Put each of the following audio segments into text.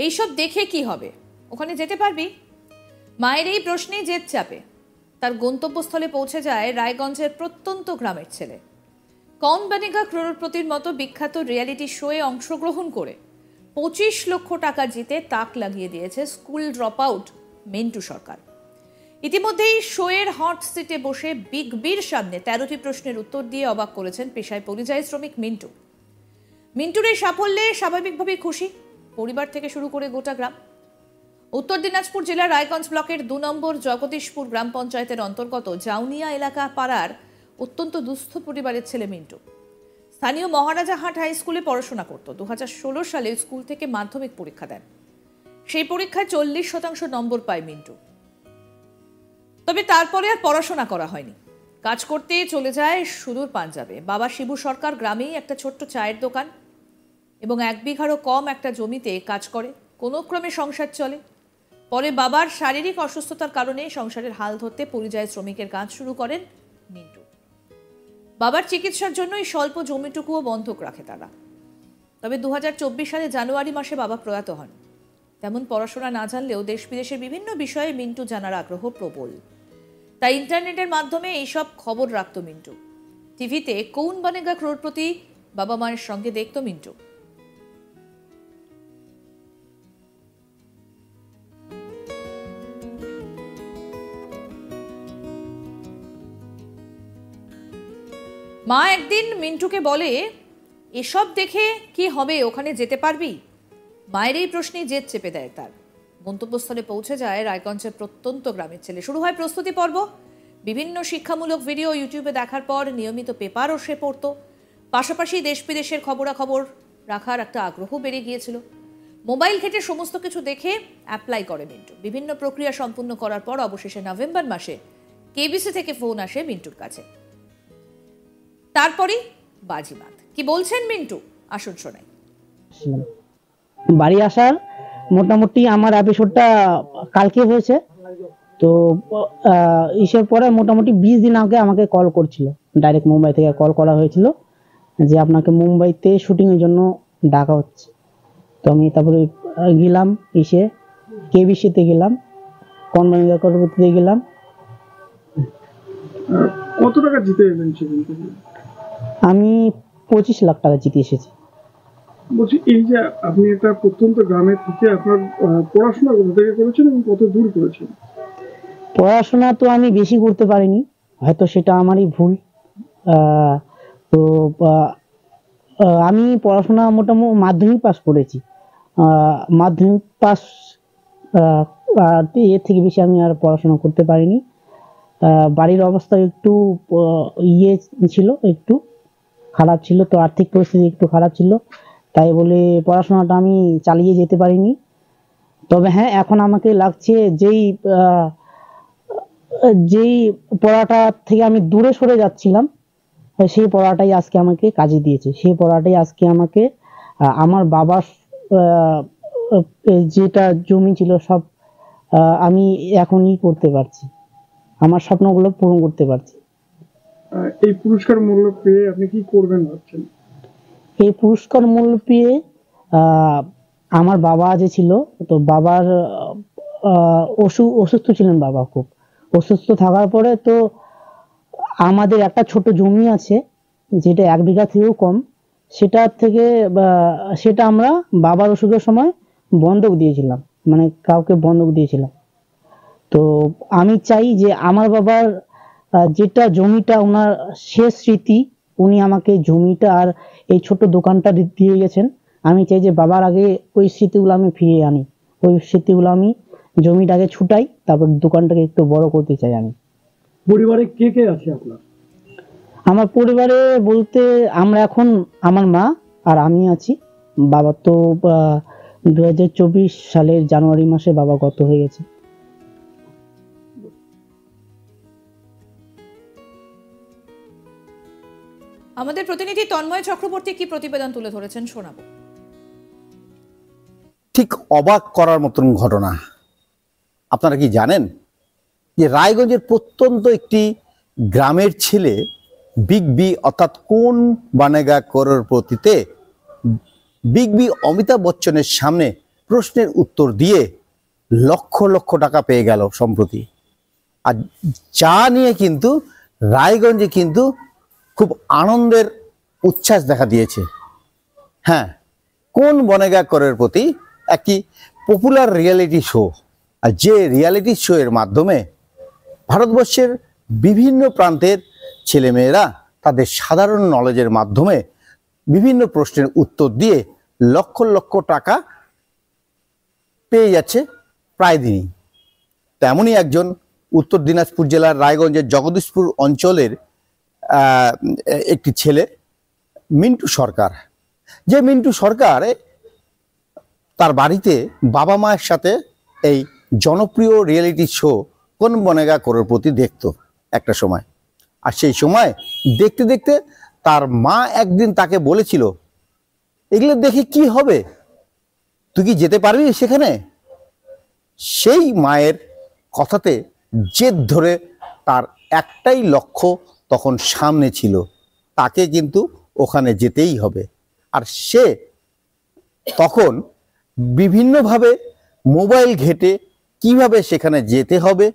এইসব দেখে কি হবে? ওখানে যেতে পারবি? মায়ের এই প্রশ্নে জেদ চাপে তার গন্তব্যস্থলে পৌঁছে যায় রায়গঞ্জের প্রত্যন্ত গ্রামের ছেলে। কৌন বনেগা ক্রোড়পতির মতো বিখ্যাত রিয়ালিটি শোয়ে অংশগ্রহণ করে 25 লক্ষ টাকা জিতে তাক লাগিয়ে দিয়েছে স্কুল ড্রপ আউট মিন্টু সরকার। ইতিমধ্যেই শোয়ের হট সিটে বসে বিগ বির সামনে 13টি প্রশ্নের উত্তর দিয়ে অবাক করেছেন পেশায় পরিযায়ী শ্রমিক মিন্টু। মিন্টুর এই সাফল্যে স্বাভাবিকভাবেই খুশি পরিবার থেকে শুরু করে গোটা গ্রাম। উত্তর দিনাজপুর জেলার রায়গঞ্জ ব্লকের 2 নম্বর জগদীশপুর গ্রাম পঞ্চায়েতের অন্তর্গত জাউনিয়া এলাকা পাড়ার অত্যন্ত দুস্থ পরিবারের ছেলে মিন্টু। স্থানীয় মহারাজাহাট হাই স্কুলে পড়াশোনা করত। 2016 সালে স্কুল থেকে মাধ্যমিক পরীক্ষা দেন। সেই পরীক্ষায় 40% নম্বর পায় মিন্টু। তবে তারপরে আর পড়াশোনা করা হয়নি। কাজ করতে চলে যায় সুদূর পাঞ্জাবে। বাবা শিবু সরকার গ্রামেই একটা ছোট্ট চায়ের দোকান এবং 1 বিঘারও কম একটা জমিতে কাজ করে। কোনো ক্রমে সংসার চলে। পরে বাবার শারীরিক অসুস্থতার কারণে সংসারের হাল ধরতে পরিযায়ী শ্রমিকের কাজ শুরু করেন মিন্টু। বাবার চিকিৎসার জন্য এই স্বল্প জমিটুকুও বন্ধক রাখে তারা। তবে 2024 সালে জানুয়ারি মাসে বাবা প্রয়াত হন। তেমন পড়াশোনা না জানলেও দেশ বিদেশের বিভিন্ন বিষয়ে মিন্টু জানার আগ্রহ প্রবল। তাই ইন্টারনেটের মাধ্যমে এইসব খবর রাখত মিন্টু। টিভিতে কৌন বনেগা ক্রোড়পতি বাবা মায়ের সঙ্গে দেখত মিন্টু। মা একদিন মিন্টুকে বলে, এসব দেখে কি হবে, ওখানে যেতে পারবি? মায়ের এই প্রশ্নে জেদ চেপে দেয় তার। গন্তব্যস্থলে পৌঁছে যায় রায়গঞ্জের প্রত্যন্ত গ্রামের ছেলে। শুরু হয় প্রস্তুতি পর্ব। বিভিন্ন শিক্ষামূলক ভিডিও ইউটিউবে দেখার পর নিয়মিত পেপারও সে পড়ত। পাশাপাশি দেশ বিদেশের খবরাখবর রাখার একটা আগ্রহ বেড়ে গিয়েছিল। মোবাইল ঘেটে সমস্ত কিছু দেখে অ্যাপ্লাই করে মিন্টু। বিভিন্ন প্রক্রিয়া সম্পূর্ণ করার পর অবশেষে নভেম্বর মাসে কেবিসি থেকে ফোন আসে মিন্টুর কাছে। তারপরেই বাজিমাত। কি বলছেন মিন্টু, আসুন শোনাই। বাড়ি আসার মোটামুটি আমার এপিসোডটা কালকে হয়েছে, তো ইসের পরে মোটামুটি 20 দিন আগে আমাকে কল করছিল, ডাইরেক্ট মুম্বাই থেকে কল করা হয়েছিল যে আপনাকে মুম্বাইতে শুটিং এর জন্য ডাকা হচ্ছে। তো আমি তারপরে গেলাম, এসে কেবিসিতে গেলাম, কৌন বনেগা ক্রোড়পতিতে গেলাম। কত টাকা জিতে এলেন সেদিন? আমি 25 লাখ টাকা জিতে এসেছি। বলছি, এই যে আপনি একটা প্রত্যন্ত গ্রামে থেকে আপনার পড়াশোনা কোথা থেকে করেছেন এবং কত দূর করেছেন? পড়াশোনা তো আমি বেশি করতে পারিনি, হয়তো সেটা আমারই ভুল। তো আমি পড়াশোনা মোটামুটি মাধ্যমিক পাস করেছি। মাধ্যমিক পাস এর থেকে বেশি আমি আর পড়াশোনা করতে পারিনি। বাড়ির অবস্থা একটু ছিল, একটু খারাপ ছিল, তো আর্থিক পরিস্থিতি একটু খারাপ ছিল, তাই বলে পড়াশোনাটা আমি চালিয়ে যেতে পারিনি। তবে হ্যাঁ, এখন আমাকে লাগছে যেই পড়াটা থেকে আমি দূরে সরে যাচ্ছিলাম, সেই পড়াটাই আজকে আমাকে কাজে দিয়েছে। সেই পড়াটাই আজকে আমাকে আমার বাবার যেটা জমি ছিল সব আমি এখন করতে পারছি, আমার স্বপ্নগুলো পূরণ করতে পারছি। এই পুরস্কার মূল্য পেয়ে আপনি কি করবেন ভাবছেন? এই পুরস্কার মূল্য পেয়ে আমার বাবা যে ছিল, তো বাবার অসুস্থ ছিলেন, বাবা খুব অসুস্থ থাকার পরে তো আমাদের একটা ছোট জমি আছে যেটা 1 বিঘা থেকেও কম, সেটা আমরা বাবার অসুখের সময় বন্ধক দিয়েছিলাম, মানে কাউকে বন্ধক দিয়েছিলাম। তো আমি চাই যে আমার বাবার যেটা জমিটা, ওনার শেষ স্মৃতি, উনি আমাকে জমিটা আর এই ছোট দোকানটা দিয়ে গেছেন। আমি চাই যে বাবার আগে ওই স্মৃতিগুলো আমি ফিরিয়ে আনি, ওই স্মৃতিগুলো আমি জমিটাকে ছুটাই, তারপর দোকানটাকে একটু বড় করতে চাই আমি। পরিবারে কে কে আছে আপনার? আমার পরিবারে বলতে আমরা এখন আমার মা আর আমি আছি। বাবা তো 2024 সালের জানুয়ারি মাসে বাবা গত হয়ে গেছে। আমাদের প্রতিনিধি তন্ময় চক্রবর্তী কি প্রতিবেদন তুলে ধরেছেন শোনাবো। ঠিক অবাক করার মতন ঘটনা। আপনারা কি জানেন যে রায়গঞ্জের প্রত্যন্ত একটি গ্রামের ছেলে বিগ বি অর্থাৎ কৌন বনেগা ক্রোড়পতিতে বিগ বি অমিতাভ বচ্চনের সামনে প্রশ্নের উত্তর দিয়ে লক্ষ লক্ষ টাকা পেয়ে গেল সম্প্রতি। আর যা নিয়ে কিন্তু রায়গঞ্জে কিন্তু খুব আনন্দের উচ্ছ্বাস দেখা দিয়েছে। হ্যাঁ, কোন বনেগা করের প্রতি একটি পপুলার রিয়েলিটি শো, আর যে রিয়েলিটি শো এর মাধ্যমে ভারতবর্ষের বিভিন্ন প্রান্তের ছেলেমেয়েরা তাদের সাধারণ নলেজের মাধ্যমে বিভিন্ন প্রশ্নের উত্তর দিয়ে লক্ষ লক্ষ টাকা পেয়ে যাচ্ছে প্রায় দিনই। তেমনই একজন উত্তর দিনাজপুর জেলার রায়গঞ্জের জগদীশপুর অঞ্চলের একটি ছেলে মিন্টু সরকার, যে মিন্টু সরকার তার বাড়িতে বাবা মায়ের সাথে এই জনপ্রিয় রিয়েলিটি শো কোন বনেগা করোড়পতি দেখতো একটা সময়। আর সেই সময় দেখতে দেখতে তার মা একদিন তাকে বলেছিল, এগুলো দেখে কি হবে, তুই কি যেতে পারবি সেখানে? সেই মায়ের কথাতে জেদ ধরে তার একটাই লক্ষ্য তখন সামনে ছিল, তাকে কিন্তু ওখানে যেতেই হবে। আর সে তখন বিভিন্নভাবে মোবাইল ঘেটে কিভাবে সেখানে যেতে হবে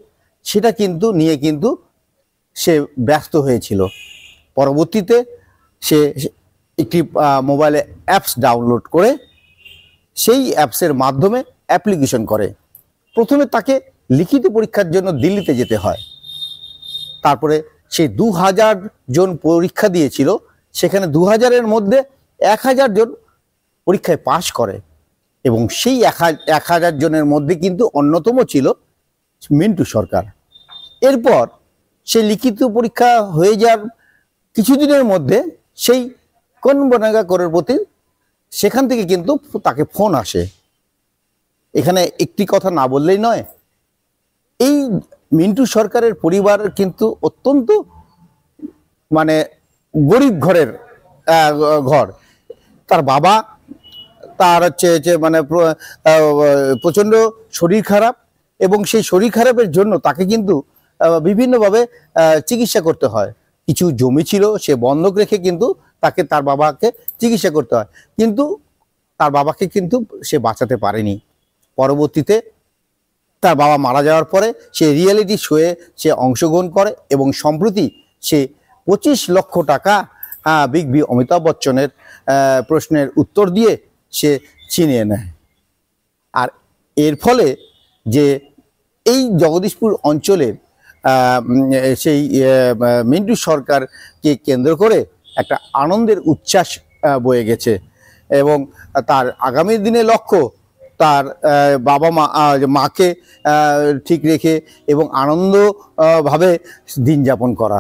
সেটা কিন্তু নিয়ে কিন্তু সে ব্যস্ত হয়েছিল। পরবর্তীতে সে একটি মোবাইলে অ্যাপস ডাউনলোড করে সেই অ্যাপসের মাধ্যমে অ্যাপ্লিকেশন করে। প্রথমে তাকে লিখিত পরীক্ষার জন্য দিল্লিতে যেতে হয়। তারপরে সে 2000 জন পরীক্ষা দিয়েছিল, সেখানে 2000-এর মধ্যে 1000 জন পরীক্ষায় পাশ করে, এবং সেই 1000 জনের মধ্যে কিন্তু অন্যতম ছিল মিন্টু সরকার। এরপর সে লিখিত পরীক্ষা হয়ে যাওয়ার কিছুদিনের মধ্যে সেই কোন বনেগা করোড়পতি সেখান থেকে কিন্তু তাকে ফোন আসে। এখানে একটি কথা না বললেই নয়, এই মিন্টু সরকারের পরিবার কিন্তু অত্যন্ত মানে গরিব ঘরের ঘর। তার বাবা, তার হচ্ছে মানে প্রচণ্ড শরীর খারাপ, এবং সেই শরীর খারাপের জন্য তাকে কিন্তু বিভিন্নভাবে চিকিৎসা করতে হয়। কিছু জমি ছিল, সে বন্ধক রেখে কিন্তু তাকে তার বাবাকে চিকিৎসা করতে হয়, কিন্তু তার বাবাকে কিন্তু সে বাঁচাতে পারেনি। পরবর্তীতে তার বাবা মারা যাওয়ার পরে সে রিয়েলিটি শোয়ে সে অংশগ্রহণ করে, এবং সম্প্রতি সে 25 লক্ষ টাকা বিগ বি অমিতাভ বচ্চনের প্রশ্নের উত্তর দিয়ে সে ছিনিয়ে নেয়। আর এর ফলে যে এই জগদীশপুর অঞ্চলের সেই মিন্টু সরকারকে কেন্দ্র করে একটা আনন্দের উচ্ছ্বাস বয়ে গেছে, এবং তার আগামী দিনে লক্ষ্য তার বাবা মাকে ঠিক রেখে এবং আনন্দভাবে দিন যাপন করা।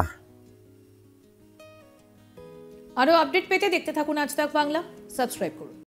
আরো আপডেট পেতে দেখতে থাকুন আজ তাক বাংলা, সাবস্ক্রাইব করুন।